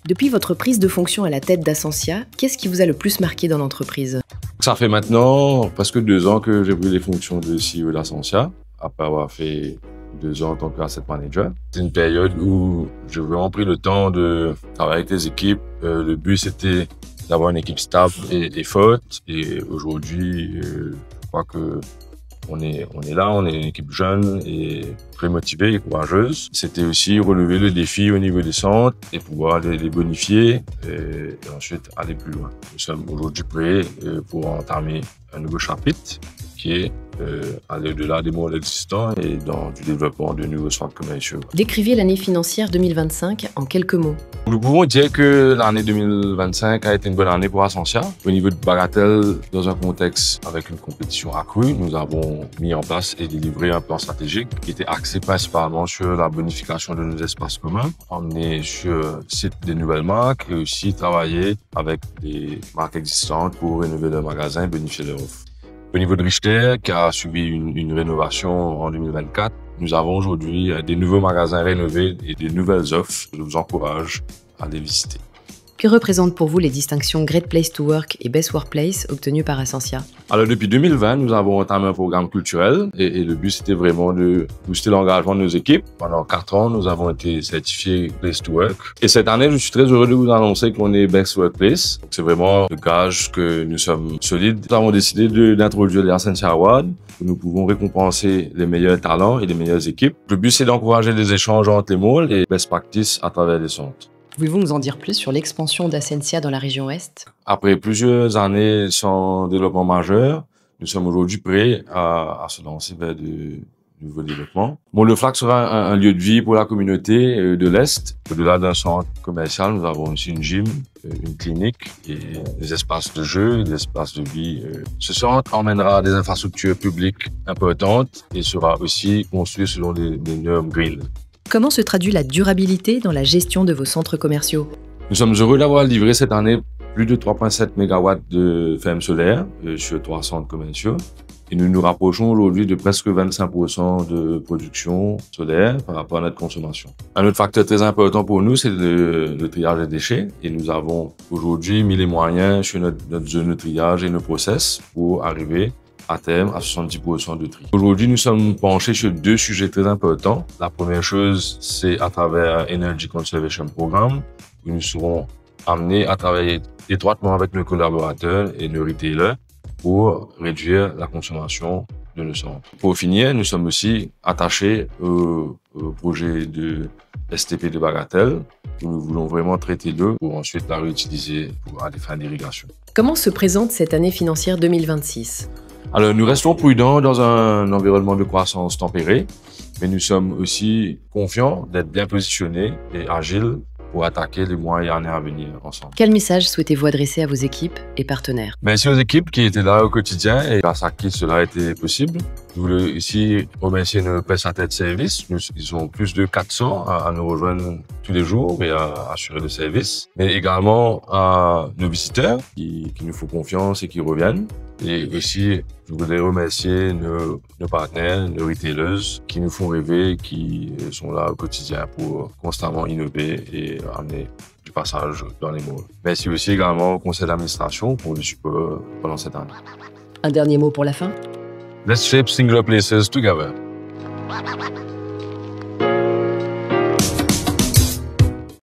Depuis votre prise de fonction à la tête d'Ascensia, qu'est-ce qui vous a le plus marqué dans l'entreprise? Ça fait maintenant presque 2 ans que j'ai pris les fonctions de CEO d'Ascensia, après avoir fait 2 ans en tant qu'asset manager. C'est une période où j'ai vraiment pris le temps de travailler avec les équipes. Le but, c'était d'avoir une équipe stable et forte. Et aujourd'hui, je crois que on est là, on est une équipe jeune et très motivée et courageuse. C'était aussi relever le défi au niveau des centres et pouvoir les bonifier et ensuite aller plus loin. Nous sommes aujourd'hui prêts pour entamer un nouveau chapitre qui est aller au-delà des modèles existants et dans du développement de nouveaux centres commerciaux. Décrivez l'année financière 2025 en quelques mots. Nous pouvons dire que l'année 2025 a été une bonne année pour Ascensia. Au niveau de Bagatelle, dans un contexte avec une compétition accrue, nous avons mis en place et délivré un plan stratégique qui était axé principalement sur la bonification de nos espaces communs, emmener sur le site des nouvelles marques et aussi travailler avec des marques existantes pour rénover leurs magasins et bonifier leurs offres. Au niveau de Richter, qui a subi une rénovation en 2024, nous avons aujourd'hui des nouveaux magasins rénovés et des nouvelles offres. Je vous encourage à les visiter. Que représentent pour vous les distinctions Great Place to Work et Best Workplace obtenues par Ascensia? Alors, depuis 2020, nous avons entamé un programme culturel et le but, c'était vraiment de booster l'engagement de nos équipes. Pendant 4 ans, nous avons été certifiés Place to Work. Et cette année, je suis très heureux de vous annoncer qu'on est Best Workplace. C'est vraiment le gage que nous sommes solides. Nous avons décidé d'introduire les Ascensia Awards, où nous pouvons récompenser les meilleurs talents et les meilleures équipes. Le but, c'est d'encourager des échanges entre les malls et best practice à travers les centres. Pouvez-vous nous en dire plus sur l'expansion d'Ascensia dans la région Ouest? Après plusieurs années sans développement majeur, nous sommes aujourd'hui prêts à se lancer vers de nouveaux développements. Bon, le FLAC sera un lieu de vie pour la communauté de l'Est. Au-delà d'un centre commercial, nous avons aussi une gym, une clinique et des espaces de jeu, des espaces de vie. Ce centre emmènera des infrastructures publiques importantes et sera aussi construit selon des normes green. Comment se traduit la durabilité dans la gestion de vos centres commerciaux? Nous sommes heureux d'avoir livré cette année plus de 3,7 MW de fermes solaires sur 3 centres commerciaux. Et nous nous rapprochons aujourd'hui de presque 25% de production solaire par rapport à notre consommation. Un autre facteur très important pour nous, c'est le triage des déchets. Et nous avons aujourd'hui mis les moyens sur notre zone de triage et nos process pour arriver à terme à 70% de tri. Aujourd'hui, nous sommes penchés sur 2 sujets très importants. La première chose, c'est à travers Energy Conservation Programme, où nous serons amenés à travailler étroitement avec nos collaborateurs et nos retailers pour réduire la consommation de nos centres. Pour finir, nous sommes aussi attachés au projet de STP de Bagatelle, où nous voulons vraiment traiter l'eau pour ensuite la réutiliser à des fins d'irrigation. Comment se présente cette année financière 2026? Alors, nous restons prudents dans un environnement de croissance tempéré, mais nous sommes aussi confiants d'être bien positionnés et agiles pour attaquer les mois et années à venir ensemble. Quel message souhaitez-vous adresser à vos équipes et partenaires? Merci aux équipes qui étaient là au quotidien et grâce à qui cela a été possible. Je voulais ici remercier nos prestataires de services. Ils sont plus de 400 à nous rejoindre tous les jours et à assurer le service. Mais également à nos visiteurs qui nous font confiance et qui reviennent. Et aussi, je voudrais remercier nos partenaires, nos retailers qui nous font rêver, qui sont là au quotidien pour constamment innover et amener du passage dans les malls. Merci aussi également au conseil d'administration pour le support pendant cette année. Un dernier mot pour la fin? Let's shape singular places together.